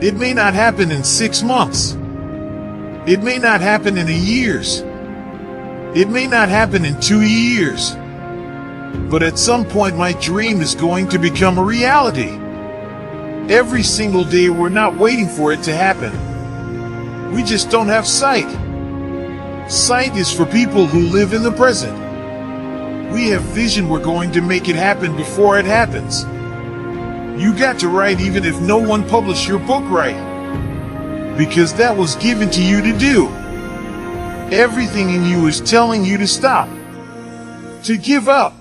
It may not happen in 6 months. It may not happen in a years. It may not happen in 2 years. But at some point my dream is going to become a reality. Every single day we're not waiting for it to happen. We just don't have sight. Sight is for people who live in the present. We have vision, we're going to make it happen before it happens. You got to write even if no one published your book, right? Because that was given to you to do. Everything in you is telling you to stop, to give up.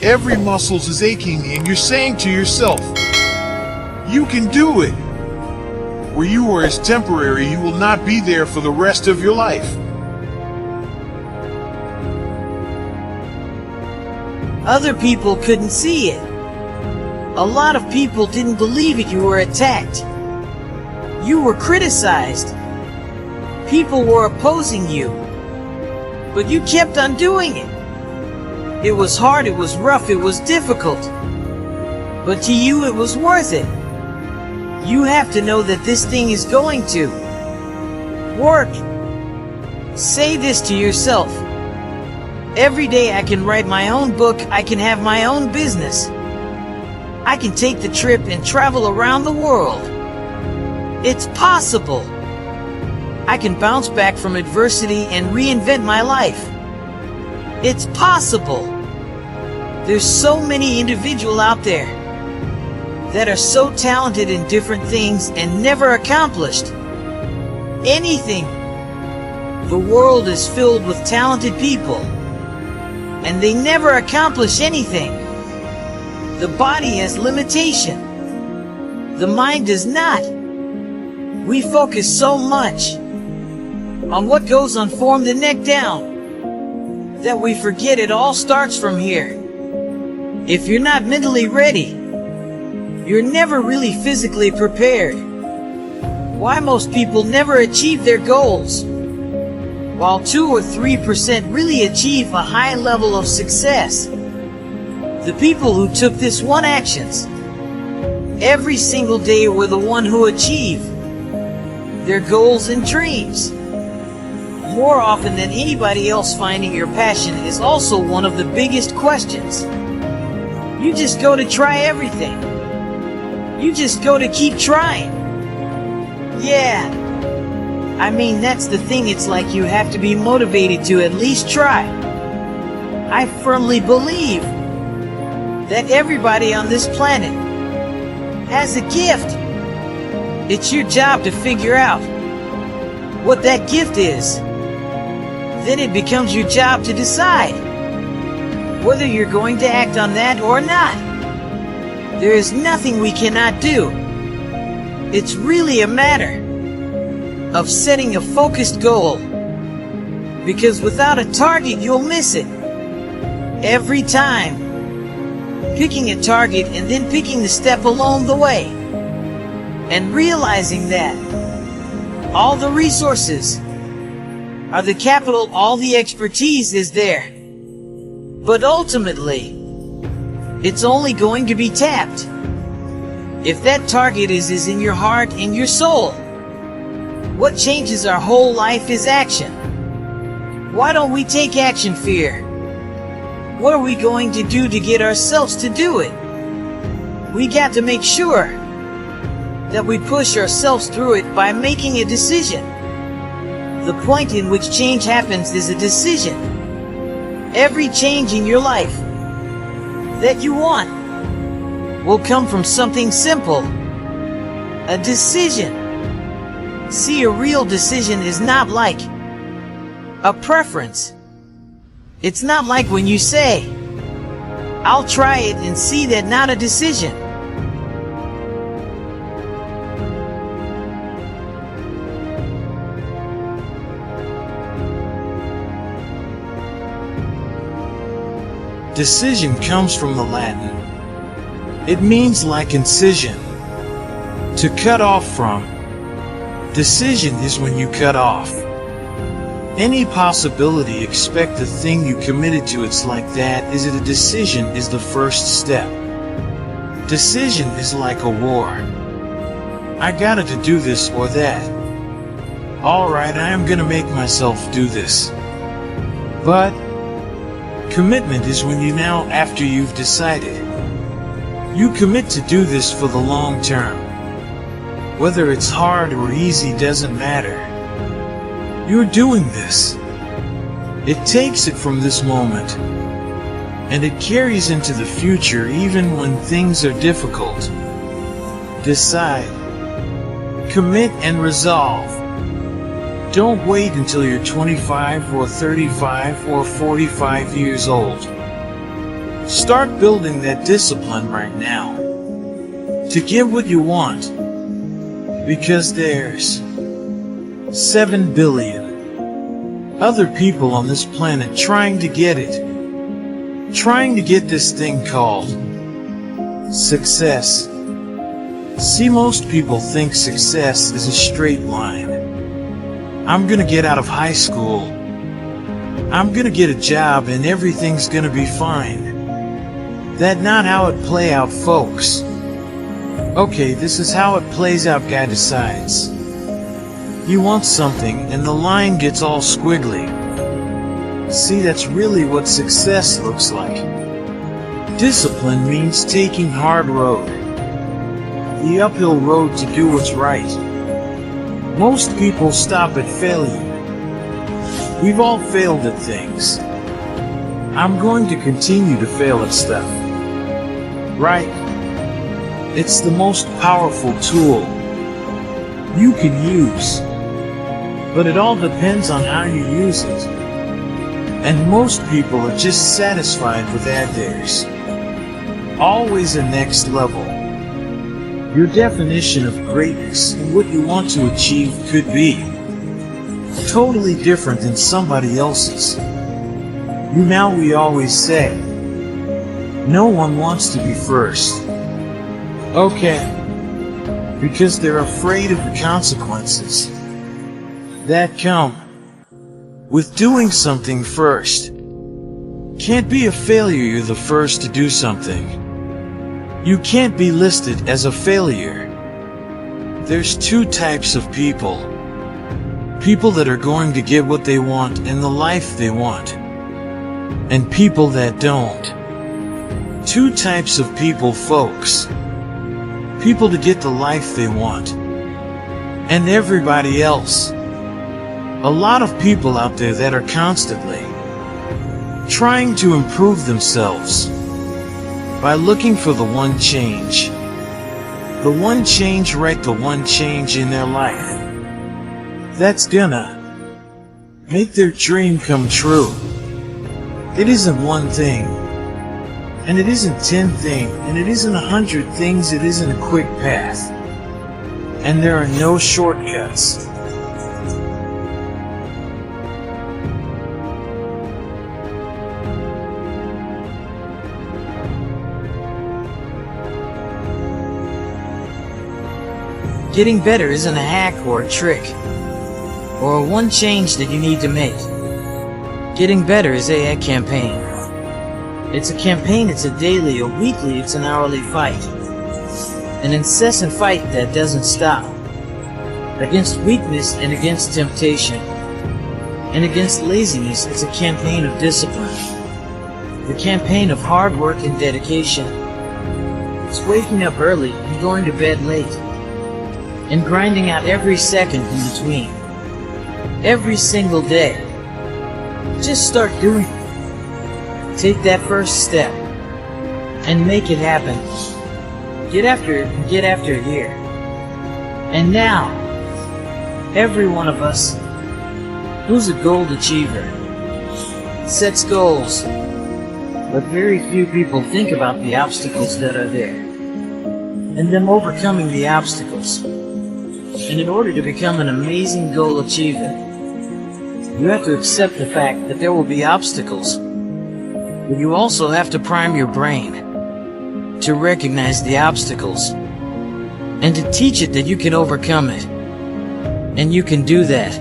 Every muscle is aching and you're saying to yourself, you can do it. Where you are is temporary, you will not be there for the rest of your life. Other people couldn't see it. A lot of people didn't believe it. You were attacked. You were criticized. People were opposing you. But you kept on doing it. It was hard, it was rough, it was difficult. But to you it was worth it. You have to know that this thing is going to work. Say this to yourself. Every day I can write my own book, I can have my own business. I can take the trip and travel around the world. It's possible. I can bounce back from adversity and reinvent my life. It's possible. There's so many individuals out there that are so talented in different things and never accomplished anything. The world is filled with talented people, and they never accomplish anything. The body has limitation. The mind does not. We focus so much on what goes on from the neck down that we forget it all starts from here. If you're not mentally ready, you're never really physically prepared. Why most people never achieve their goals, while 2 or 3% really achieve a high level of success. The people who took this one actions every single day were the one who achieved their goals and dreams. More often than anybody else, finding your passion is also one of the biggest questions. You just go to try everything. You just go to keep trying. Yeah. I mean, that's the thing. It's like you have to be motivated to at least try. I firmly believe that everybody on this planet has a gift. It's your job to figure out what that gift is. Then it becomes your job to decide whether you're going to act on that or not. There is nothing we cannot do. It's really a matter of setting a focused goal, because without a target you'll miss it every time. Picking a target and then picking the step along the way, and realizing that all the resources are the capital, all the expertise is there, but ultimately it's only going to be tapped if that target is in your heart and your soul. What changes our whole life is action. Why don't we take action? Fear. What are we going to do to get ourselves to do it? We got to make sure that we push ourselves through it by making a decision. The point in which change happens is a decision. Every change in your life that you want will come from something simple. A decision. See, a real decision is not like a preference. It's not like when you say, I'll try it and see, that not a decision. Decision comes from the Latin. It means like incision, to cut off from. Decision is when you cut off any possibility, expect the thing you committed to. It's like that. Is it a decision is the first step. Decision is like a war. I gotta to do this or that. Alright, I am gonna make myself do this. But commitment is when you now, after you've decided, you commit to do this for the long term. Whether it's hard or easy doesn't matter. You're doing this. It takes it from this moment, and it carries into the future even when things are difficult. Decide, commit, and resolve. Don't wait until you're 25 or 35 or 45 years old. Start building that discipline right now to get what you want, because there's 7 billion other people on this planet trying to get it. Trying to get this thing called success. See, most people think success is a straight line. I'm gonna get out of high school. I'm gonna get a job and everything's gonna be fine. That's not how it play out, folks. Okay, this is how it plays out. Guy decides he wants something and the line gets all squiggly. See, that's really what success looks like. Discipline means taking hard road, the uphill road to do what's right. Most people stop at failure. We've all failed at things. I'm going to continue to fail at stuff. Right? It's the most powerful tool you can use. But it all depends on how you use it. And most people are just satisfied with theirs. Always a next level. Your definition of greatness and what you want to achieve could be totally different than somebody else's. We always say, no one wants to be first. Okay. Because they're afraid of the consequences that come with doing something first. Can't be a failure you're the first to do something. You can't be listed as a failure. There's 2 types of people. People that are going to get what they want and the life they want. And people that don't. 2 types of people, folks. People to get the life they want. And everybody else. A lot of people out there that are constantly trying to improve themselves by looking for the one change. The one change, right? The one change in their life that's gonna make their dream come true. It isn't one thing, and it isn't 10 things, and it isn't 100 things. It isn't a quick path, and there are no shortcuts. Getting better isn't a hack or a trick, or a one change that you need to make. Getting better is a campaign. It's a campaign, it's a daily, a weekly, it's an hourly fight. An incessant fight that doesn't stop. Against weakness and against temptation. And against laziness, it's a campaign of discipline. The campaign of hard work and dedication. It's waking up early and going to bed late. And grinding out every second in between. Every single day. Just start doing it. Take that first step. And make it happen. Get after it and get after it here. And now, every one of us who's a goal achiever sets goals. But very few people think about the obstacles that are there. And them overcoming the obstacles. And in order to become an amazing goal achiever, you have to accept the fact that there will be obstacles. But you also have to prime your brain to recognize the obstacles and to teach it that you can overcome it. And you can do that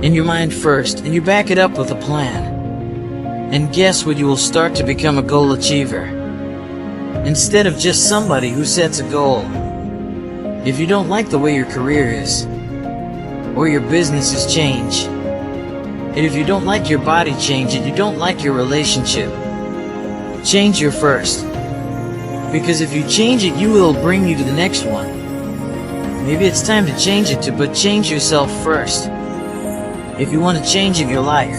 in your mind first, and you back it up with a plan. And guess what? You will start to become a goal achiever. Instead of just somebody who sets a goal If you don't like the way your career is, or your business has changed, and if you don't like your body change and you don't like your relationship, change your first. Because if you change it, you will bring you to the next one. Maybe it's time to change it but change yourself first. If you want to change in your life,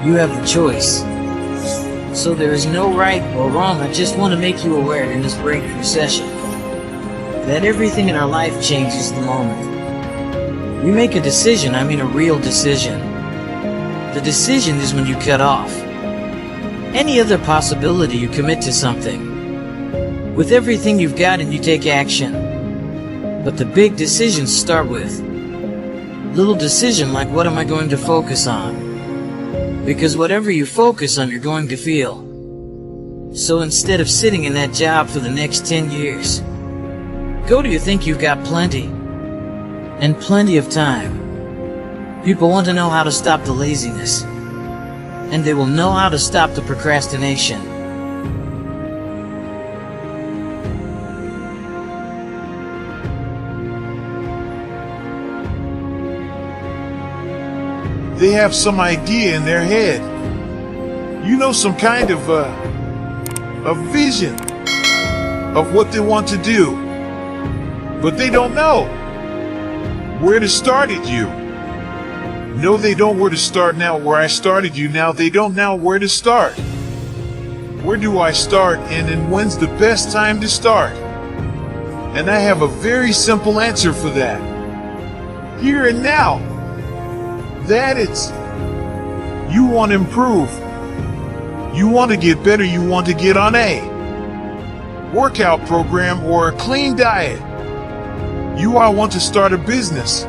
you have the choice. So there is no right or wrong. I just want to make you aware in this breakthrough session that everything in our life changes the moment you make a decision. I mean a real decision. The decision is when you cut off any other possibility. You commit to something with everything you've got and you take action. But the big decisions start with little decision like, what am I going to focus on? Because whatever you focus on, you're going to feel. So instead of sitting in that job for the next 10 years, go to you think you've got plenty and plenty of time. People want to know how to stop the laziness, and they will know how to stop the procrastination. They have some idea in their head. You know, some kind of a vision of what they want to do. But they don't know where to start it. You. No, they don't where to start now. Where I started you now, they don't know where to start. Where do I start and when's the best time to start? And I have a very simple answer for that. Here and now. That it's, you want to improve. You want to get better. You want to get on a workout program or a clean diet. You want to start a business.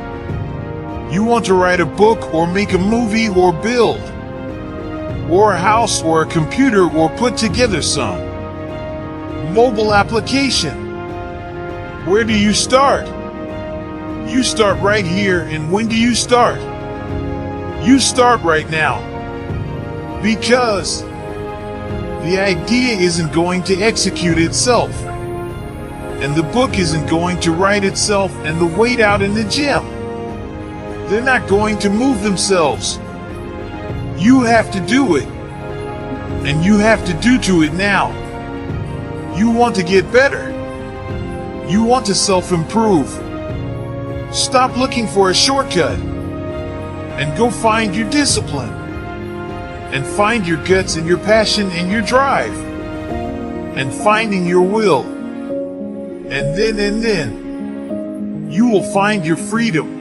You want to write a book or make a movie or build or a house or a computer or put together some mobile application. Where do you start? You start right here. And when do you start? You start right now. Because the idea isn't going to execute itself. And the book isn't going to write itself, and the weight out in the gym, they're not going to move themselves. You have to do it. And you have to do to it now. You want to get better. You want to self-improve. Stop looking for a shortcut. And go find your discipline. And find your guts and your passion and your drive. And finding your will. And then you will find your freedom.